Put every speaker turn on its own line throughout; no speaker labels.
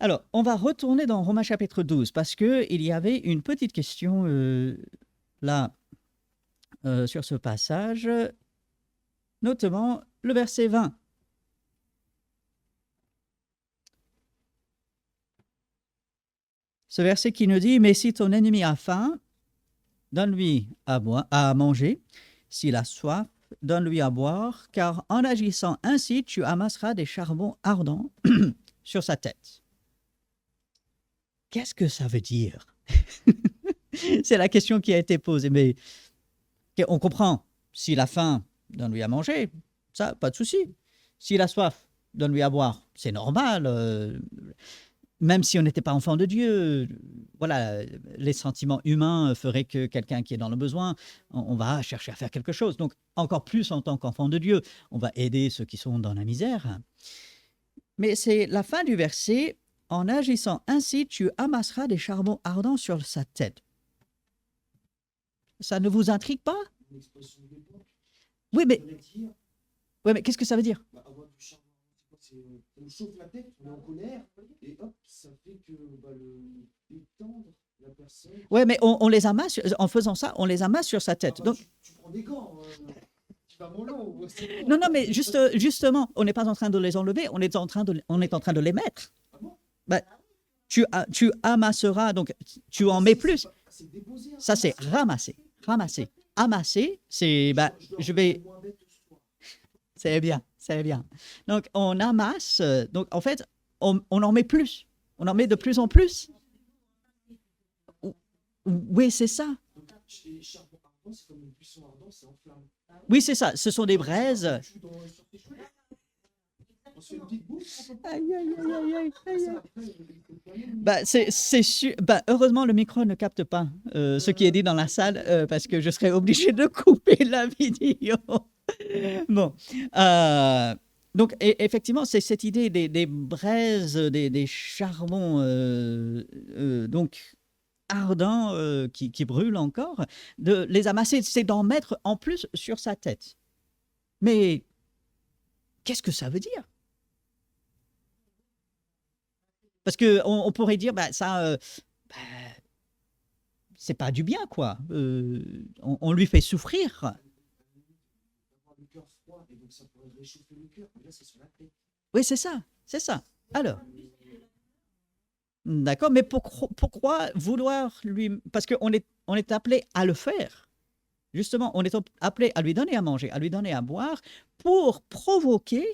Alors, on va retourner dans Romains chapitre 12 parce qu'il y avait une petite question là sur ce passage, notamment le verset 20. Ce verset qui nous dit: Mais si ton ennemi a faim, donne-lui à manger. S'il a soif, donne-lui à boire, car en agissant ainsi, tu amasseras des charbons ardents sur sa tête. Qu'est-ce que ça veut dire? C'est la question qui a été posée. Mais on comprend. S'il a faim, donne-lui à manger. Ça, pas de souci. S'il a soif, donne-lui à boire. C'est normal. Même si on n'était pas enfant de Dieu, voilà, les sentiments humains feraient que quelqu'un qui est dans le besoin, on va chercher à faire quelque chose. Donc, encore plus en tant qu'enfant de Dieu, on va aider ceux qui sont dans la misère. Mais c'est la fin du verset: en agissant ainsi, tu amasseras des charbons ardents sur sa tête. Ça ne vous intrigue pas? Oui, mais, oui, mais qu'est-ce que ça veut dire?
On chauffe la tête, on est en colère, et hop, ça fait que détendre la personne.
Oui, mais on les amasse, en faisant ça, on les amasse sur sa tête.
Ah bah,
Donc,
tu prends des gants, tu vas mollo.
non, non, mais justement, on n'est pas en train de les enlever, on est en train de les mettre.
Ah bon?
Bah, tu amasseras, donc tu en mets plus.
C'est déposé.
Ça, c'est ramasser. Ramasser. Amasser, c'est. Bah, je vais. C'est bien, c'est bien. Donc, on amasse. Donc, en fait, on en met plus. On en met de plus en plus. Oui, c'est ça.
Les charbons ardents, c'est comme une buisson ardent, c'est en flamme.
Oui, c'est ça. Ce sont des braises. Aïe, aïe, aïe, aïe, aïe. Bah, c'est sûr. Bah, heureusement, le micro ne capte pas ce qui est dit dans la salle parce que je serais obligé de couper la vidéo. Bon. Donc, effectivement, c'est cette idée des braises, des charbons donc ardents qui brûlent encore, de les amasser, c'est d'en mettre en plus sur sa tête. Mais qu'est-ce que ça veut dire? Parce qu'on pourrait dire, bah, ça, bah, c'est pas du bien, quoi. On lui fait souffrir.
Le cœur froid, et donc ça pourrait réchauffer le cœur, mais là c'est sur la tête.
Oui, c'est ça, c'est ça. Alors, d'accord, mais pourquoi vouloir lui... Parce on est appelé à le faire. Justement, on est appelé à lui donner à manger, à lui donner à boire, pour provoquer,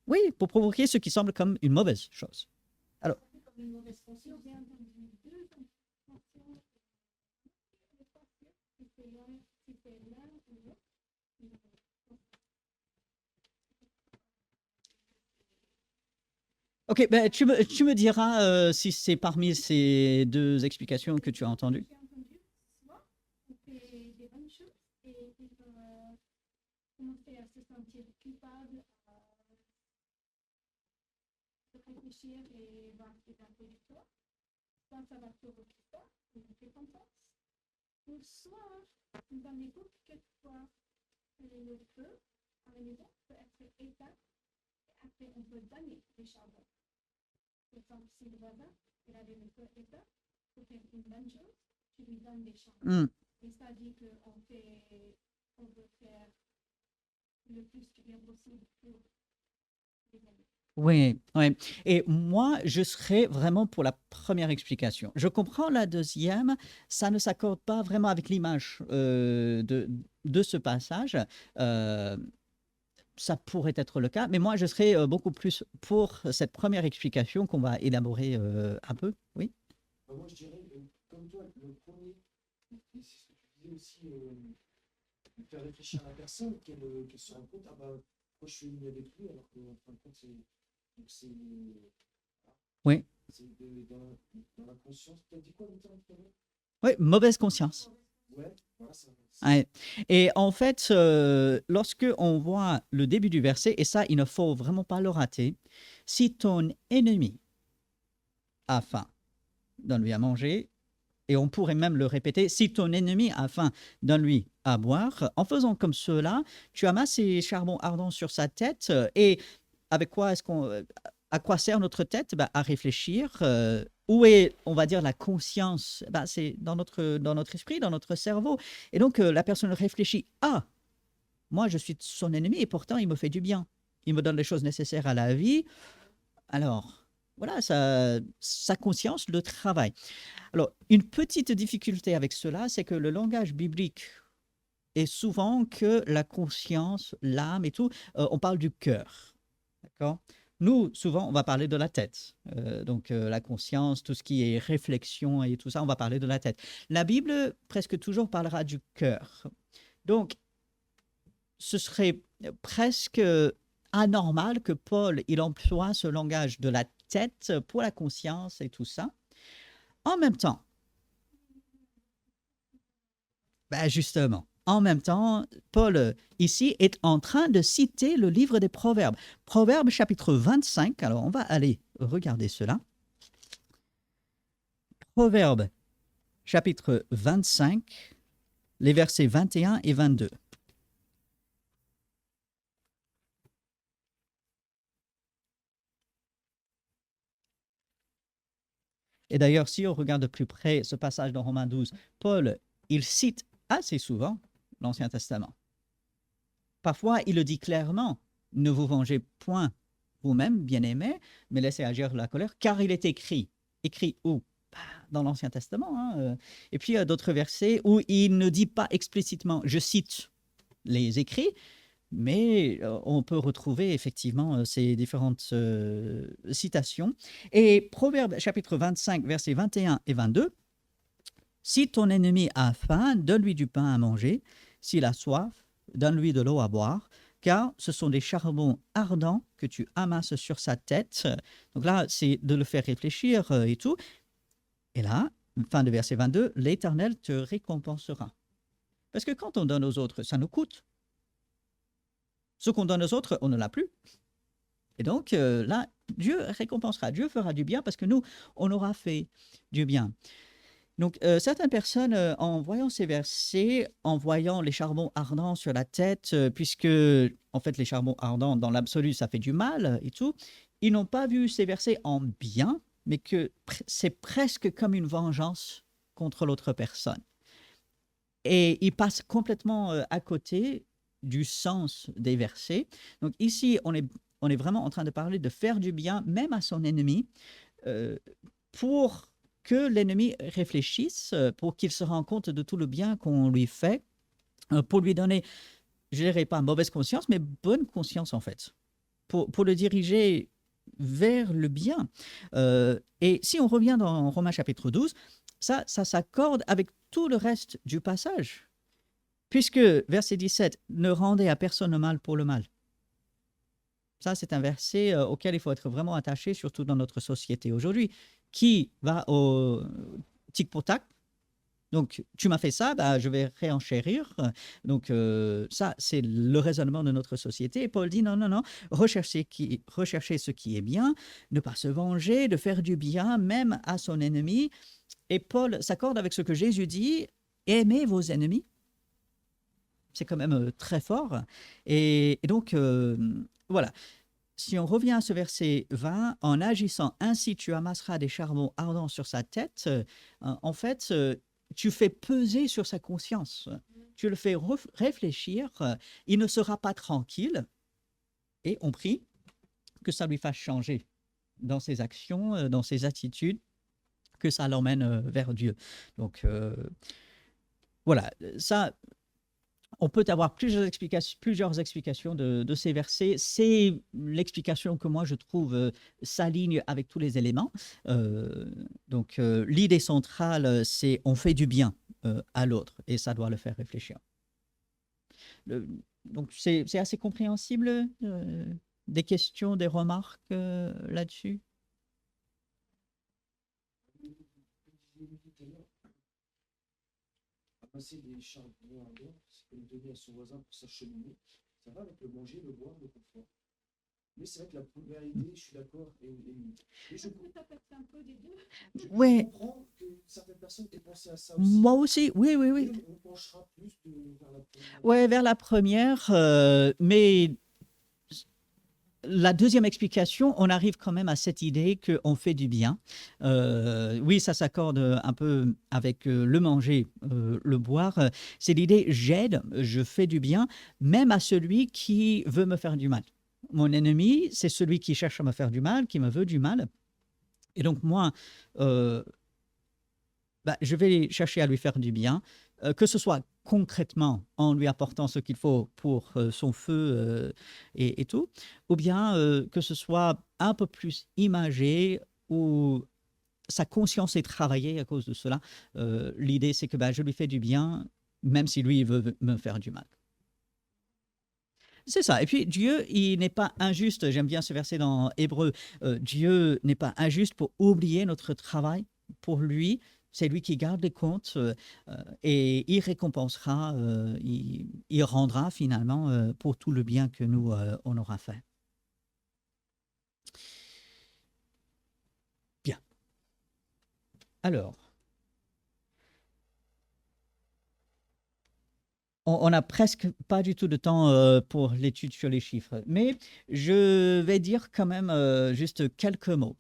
oui, pour provoquer ce qui semble comme une mauvaise chose. Alors, ok, ben, tu me diras si c'est parmi ces deux explications que tu as entendues. Hmm. Oui, oui. Et moi, je serais vraiment pour la première explication. Je comprends la deuxième, ça ne s'accorde pas vraiment avec l'image de ce passage. Euh, Ça pourrait être le cas, mais moi, je serais beaucoup plus pour cette première explication qu'on va élaborer un peu. Oui.
Moi je dirais, comme toi, le premier, c'est ce que tu disais aussi, faire réfléchir à la personne, qu'elle se rende compte, ah bah, moi je suis uni avec lui, alors qu'en fin de compte, c'est
Oui.
dans la conscience. Tu as dit quoi, tout à l'heure?
Oui, mauvaise conscience.
Ouais, voilà, ça.
Ouais. Et en fait, lorsque on voit le début du verset, et ça, il ne faut vraiment pas le rater, si ton ennemi a faim, donne-lui à manger. Et on pourrait même le répéter, si ton ennemi a faim, donne-lui à boire. En faisant comme cela, tu amasses ces charbons ardents sur sa tête. Et avec quoi est-ce qu'on... À quoi sert notre tête? Ben, à réfléchir. Où est, on va dire, la conscience? Ben, c'est dans notre esprit, dans notre cerveau. Et donc, la personne réfléchit, ah, moi, je suis son ennemi et pourtant, il me fait du bien. Il me donne les choses nécessaires à la vie. Alors, voilà, sa conscience le travaille. Alors, une petite difficulté avec cela, c'est que le langage biblique est souvent que la conscience, l'âme et tout, on parle du cœur. D'accord? Nous, souvent, on va parler de la tête. Donc, la conscience, tout ce qui est réflexion et tout ça, on va parler de la tête. La Bible, presque toujours, parlera du cœur. Donc, ce serait presque anormal que Paul, il emploie ce langage de la tête pour la conscience et tout ça. En même temps, ben justement, en même temps, Paul, ici, est en train de citer le livre des Proverbes. Proverbes chapitre 25, alors on va aller regarder cela. Proverbes chapitre 25, les versets 21 et 22. Et d'ailleurs, si on regarde de plus près ce passage dans Romains 12, Paul, il cite assez souvent l'Ancien Testament. Parfois, il le dit clairement, ne vous vengez point vous-même, bien-aimés, mais laissez agir la colère, car il est écrit. Écrit où? Dans l'Ancien Testament. Hein. Et puis, il y a d'autres versets où il ne dit pas explicitement, je cite les écrits, mais on peut retrouver effectivement ces différentes citations. Et Proverbe chapitre 25, versets 21 et 22, si ton ennemi a faim, donne-lui du pain à manger. S'il a soif, donne-lui de l'eau à boire, car ce sont des charbons ardents que tu amasses sur sa tête. Donc là, c'est de le faire réfléchir et tout. Et là, fin de verset 22, l'Éternel te récompensera. Parce que quand on donne aux autres, ça nous coûte. Ce qu'on donne aux autres, on ne l'a plus. Et donc là, Dieu récompensera, Dieu fera du bien parce que nous, on aura fait du bien. Donc, certaines personnes, en voyant ces versets, en voyant les charbons ardents sur la tête, puisque, en fait, les charbons ardents, dans l'absolu, ça fait du mal et tout, ils n'ont pas vu ces versets en bien, mais que c'est presque comme une vengeance contre l'autre personne. Et ils passent complètement à côté du sens des versets. Donc, ici, on est vraiment en train de parler de faire du bien, même à son ennemi, pour que l'ennemi réfléchisse, pour qu'il se rende compte de tout le bien qu'on lui fait, pour lui donner, je ne dirais pas mauvaise conscience, mais bonne conscience en fait, pour le diriger vers le bien. Et si on revient dans Romains chapitre 12, ça s'accorde avec tout le reste du passage, puisque, verset 17, ne rendez à personne le mal pour le mal. Ça, c'est un verset auquel il faut être vraiment attaché, surtout dans notre société aujourd'hui. Qui va au tic pour tac? Donc, tu m'as fait ça, bah, je vais réenchérir. Donc, ça, c'est le raisonnement de notre société. Et Paul dit non, non, non, recherchez ce qui est bien, ne pas se venger, de faire du bien, même à son ennemi. Et Paul s'accorde avec ce que Jésus dit, aimez vos ennemis. C'est quand même très fort. Et donc, voilà. Si on revient à ce verset 20, en agissant ainsi, tu amasseras des charbons ardents sur sa tête. En fait, tu fais peser sur sa conscience. Tu le fais réfléchir. Il ne sera pas tranquille. Et on prie que ça lui fasse changer dans ses actions, dans ses attitudes, que ça l'emmène vers Dieu. Donc, voilà. Ça, on peut avoir plusieurs explications de ces versets. C'est l'explication que moi je trouve s'aligne avec tous les éléments. Donc l'idée centrale, c'est on fait du bien à l'autre et ça doit le faire réfléchir. Donc c'est assez compréhensible. Des questions, des remarques là-dessus?
Passer des charbons ardents, c'est comme donner à son voisin pour s'acheminer. Ça va avec le manger, le boire, le confort. Mais c'est vrai que la première idée, je suis d'accord. Et je
Oui,
comprends que certaines personnes aient pensé à ça aussi.
moi aussi, oui, oui, oui.
Et on penchera plus vers la première.
Ouais, vers la première, mais la deuxième explication, on arrive quand même à cette idée qu'on fait du bien. Oui, ça s'accorde un peu avec le manger, le boire. C'est l'idée j'aide, je fais du bien, même à celui qui veut me faire du mal. Mon ennemi, c'est celui qui cherche à me faire du mal, qui me veut du mal. Et donc moi, euh, je vais chercher à lui faire du bien, que ce soit concrètement en lui apportant ce qu'il faut pour son feu et tout, ou bien que ce soit un peu plus imagé, où sa conscience est travaillée à cause de cela. L'idée, c'est que je lui fais du bien, même si lui veut me faire du mal. C'est ça. Et puis Dieu, il n'est pas injuste. J'aime bien ce verset dans Hébreu. Dieu n'est pas injuste pour oublier notre travail pour lui. C'est lui qui garde les comptes et il récompensera, il rendra finalement pour tout le bien que nous, on aura fait. Bien. Alors, on n'a presque pas du tout de temps pour l'étude sur les chiffres, mais je vais dire quand même juste quelques mots.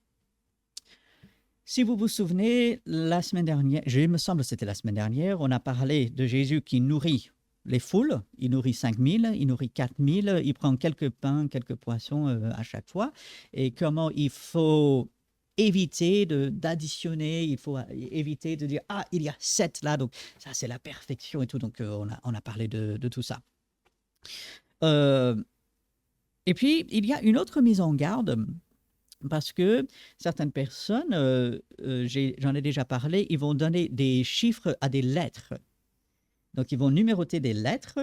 Si vous vous souvenez, la semaine dernière, il me semble que c'était la semaine dernière, on a parlé de Jésus qui nourrit les foules. Il nourrit 5000, il nourrit 4000, il prend quelques pains, quelques poissons à chaque fois. Et comment il faut éviter d'additionner, il faut éviter de dire « Ah, il y a 7 là, donc ça c'est la perfection et tout ». Donc on a parlé de tout ça. Et puis, il y a une autre mise en garde. Parce que certaines personnes, j'en ai déjà parlé, ils vont donner des chiffres à des lettres. Donc, ils vont numéroter des lettres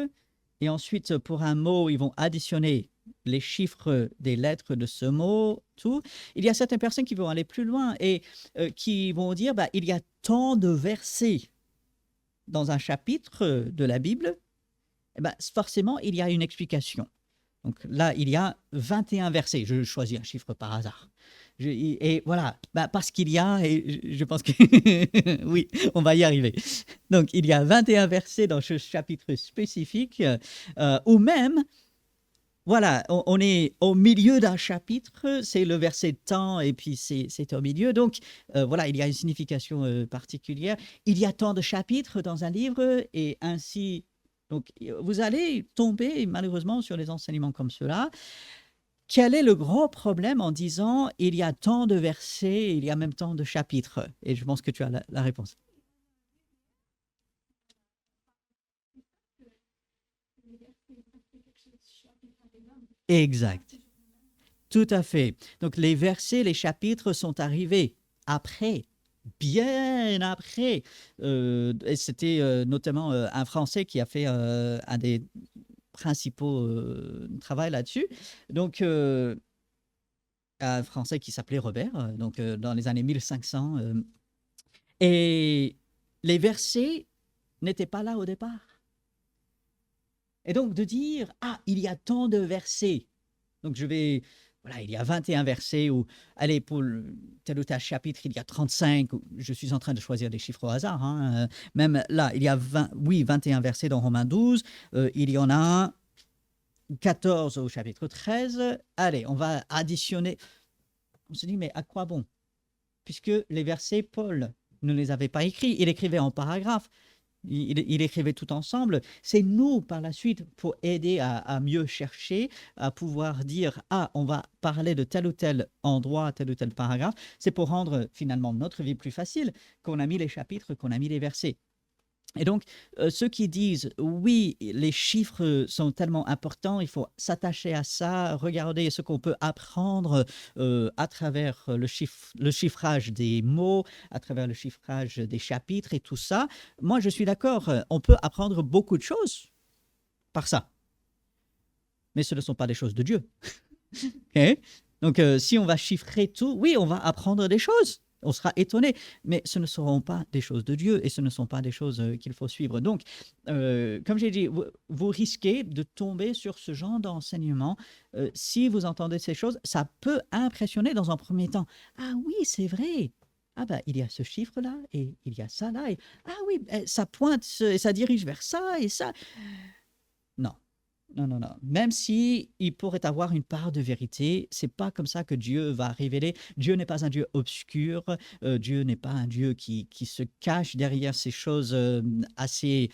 et ensuite, pour un mot, ils vont additionner les chiffres des lettres de ce mot, tout. Il y a certaines personnes qui vont aller plus loin et qui vont dire, il y a tant de versets dans un chapitre de la Bible, forcément, il y a une explication. Donc là, il y a 21 versets. Je choisis un chiffre par hasard. Et voilà, parce qu'il y a, et je pense que oui, on va y arriver. Donc il y a 21 versets dans ce chapitre spécifique, ou même, voilà, on est au milieu d'un chapitre, c'est le verset tant, et puis c'est au milieu. Donc voilà, il y a une signification particulière. Il y a tant de chapitres dans un livre, et ainsi. Donc, vous allez tomber malheureusement sur des enseignements comme cela. Quel est le gros problème en disant il y a tant de versets, il y a même tant de chapitres? Et je pense que tu as la réponse. Exact. Tout à fait. Donc, les versets, les chapitres sont arrivés après, bien après. Et c'était notamment un Français qui a fait un des principaux travaux là-dessus. Donc, un Français qui s'appelait Robert, donc dans les années 1500. Et les versets n'étaient pas là au départ. Et donc, de dire, ah, il y a tant de versets. Donc, voilà, il y a 21 versets, ou, allez, pour tel ou tel chapitre, il y a 35. Je suis en train de choisir des chiffres au hasard. Hein. Même là, il y a 21 versets dans Romains 12. Il y en a 14 au chapitre 13. Allez, on va additionner. On se dit, mais à quoi bon? Puisque les versets, Paul ne les avait pas écrits. Il écrivait en paragraphes. Il écrivait tout ensemble. C'est nous, par la suite, pour aider à mieux chercher, à pouvoir dire « Ah, on va parler de tel ou tel endroit, tel ou tel paragraphe ». C'est pour rendre finalement notre vie plus facile qu'on a mis les chapitres, qu'on a mis les versets. Et donc, ceux qui disent « Oui, les chiffres sont tellement importants, il faut s'attacher à ça, regarder ce qu'on peut apprendre à travers le chiffrage des mots, à travers le chiffrage des chapitres et tout ça », moi, je suis d'accord, on peut apprendre beaucoup de choses par ça. Mais ce ne sont pas des choses de Dieu. Okay? Donc, si on va chiffrer tout, oui, on va apprendre des choses. On sera étonné, mais ce ne seront pas des choses de Dieu et ce ne sont pas des choses qu'il faut suivre. Donc, comme j'ai dit, vous risquez de tomber sur ce genre d'enseignement. Si vous entendez ces choses, ça peut impressionner dans un premier temps. Ah oui, c'est vrai. Ah il y a ce chiffre-là et il y a ça là. Ah oui, ça pointe et ça dirige vers ça et ça. Non. Non, non, non. Même si il pourrait avoir une part de vérité, c'est pas comme ça que Dieu va révéler. Dieu n'est pas un Dieu obscur. Dieu n'est pas un Dieu qui se cache derrière ces choses assez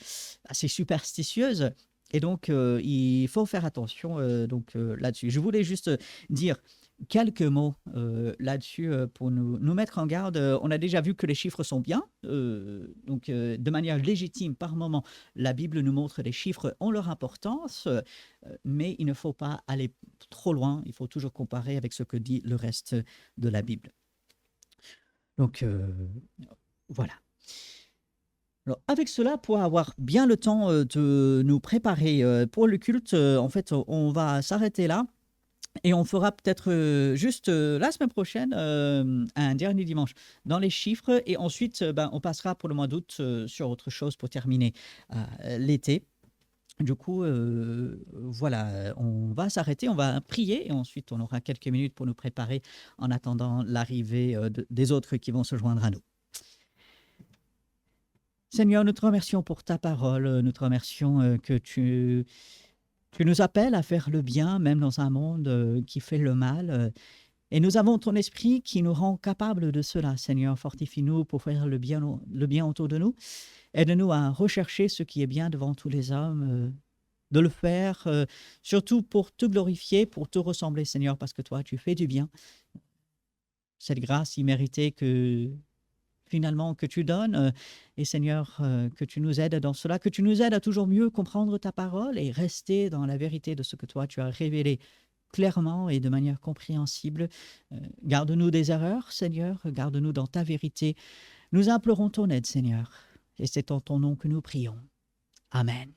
superstitieuses. Et donc, il faut faire attention là-dessus. Je voulais juste dire quelques mots là-dessus pour nous mettre en garde. On a déjà vu que les chiffres sont bien. De manière légitime, par moment, la Bible nous montre les chiffres ont leur importance, mais il ne faut pas aller trop loin. Il faut toujours comparer avec ce que dit le reste de la Bible. Donc, voilà. Alors, avec cela, pour avoir bien le temps de nous préparer pour le culte, en fait, on va s'arrêter là. Et on fera peut-être juste la semaine prochaine un dernier dimanche dans les chiffres. Et ensuite, on passera pour le mois d'août sur autre chose pour terminer l'été. Du coup, voilà, on va s'arrêter, on va prier et ensuite on aura quelques minutes pour nous préparer en attendant l'arrivée des autres qui vont se joindre à nous. Seigneur, nous te remercions pour ta parole, nous te remercions que tu nous appelles à faire le bien, même dans un monde qui fait le mal. Et nous avons ton esprit qui nous rend capables de cela. Seigneur, fortifie-nous pour faire le bien autour de nous. Aide-nous à rechercher ce qui est bien devant tous les hommes, de le faire, surtout pour te glorifier, pour te ressembler, Seigneur, parce que toi, tu fais du bien. Cette grâce imméritée finalement que tu donnes. Et Seigneur, que tu nous aides dans cela, que tu nous aides à toujours mieux comprendre ta parole et rester dans la vérité de ce que toi, tu as révélé clairement et de manière compréhensible. Garde-nous des erreurs, Seigneur, garde-nous dans ta vérité. Nous implorons ton aide, Seigneur, et c'est en ton nom que nous prions. Amen.